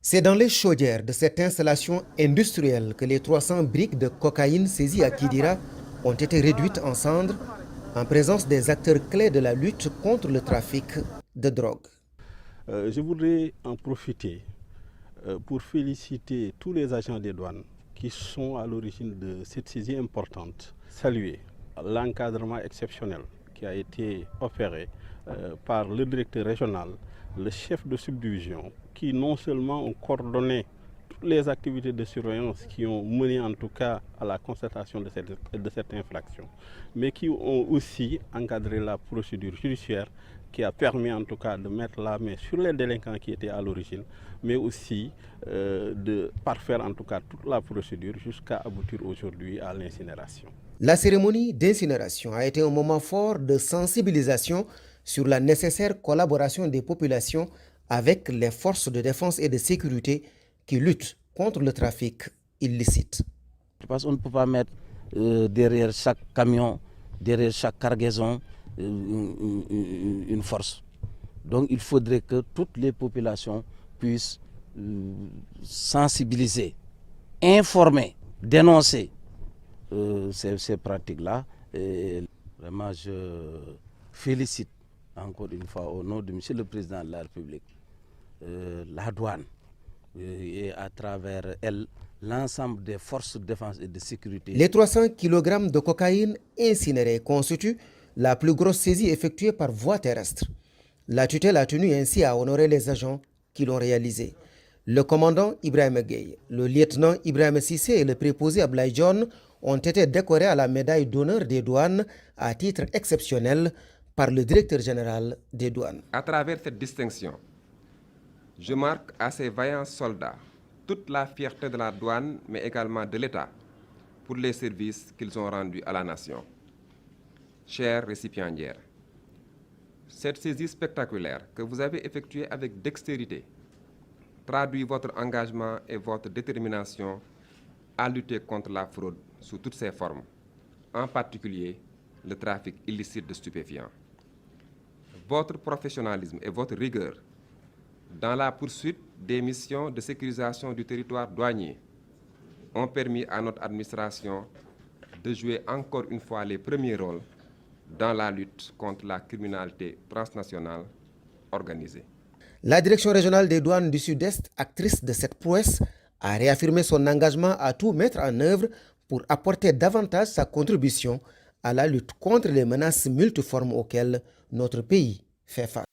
C'est dans les chaudières de cette installation industrielle que les 300 briques de cocaïne saisies à Kidira ont été réduites en cendres en présence des acteurs clés de la lutte contre le trafic de drogue. Je voudrais en profiter pour féliciter tous les agents des douanes qui sont à l'origine de cette saisie importante. Saluer l'encadrement exceptionnel qui a été opéré par le directeur régional, le chef de subdivision, qui non seulement ont coordonné toutes les activités de surveillance qui ont mené en tout cas à la constatation de cette infraction, mais qui ont aussi encadré la procédure judiciaire qui a permis en tout cas de mettre la main sur les délinquants qui étaient à l'origine, mais aussi de parfaire en tout cas toute la procédure jusqu'à aboutir aujourd'hui à l'incinération. La cérémonie d'incinération a été un moment fort de sensibilisation sur la nécessaire collaboration des populations avec les forces de défense et de sécurité qui luttent contre le trafic illicite. Parce qu'on ne peut pas mettre derrière chaque camion, derrière chaque cargaison, une force. Donc il faudrait que toutes les populations puissent sensibiliser, informer, dénoncer ces pratiques-là. Vraiment, je félicite encore une fois au nom de M. le Président de la République la douane et à travers elle l'ensemble des forces de défense et de sécurité. Les 300 kg de cocaïne incinérée constituent la plus grosse saisie effectuée par voie terrestre. La tutelle a tenu ainsi à honorer les agents qui l'ont réalisé. Le commandant Ibrahim Gueye, le lieutenant Ibrahim Sissé et le préposé Ablaye John ont été décorés à la médaille d'honneur des douanes à titre exceptionnel par le directeur général des douanes. À travers cette distinction, je marque à ces vaillants soldats toute la fierté de la douane, mais également de l'État, pour les services qu'ils ont rendus à la nation. Chers récipiendaires, cette saisie spectaculaire que vous avez effectuée avec dextérité traduit votre engagement et votre détermination à lutter contre la fraude sous toutes ses formes, en particulier le trafic illicite de stupéfiants. Votre professionnalisme et votre rigueur dans la poursuite des missions de sécurisation du territoire douanier ont permis à notre administration de jouer encore une fois les premiers rôles dans la lutte contre la criminalité transnationale organisée. La direction régionale des douanes du Sud-Est, actrice de cette prouesse, a réaffirmé son engagement à tout mettre en œuvre pour apporter davantage sa contribution à la lutte contre les menaces multiformes auxquelles notre pays fait face.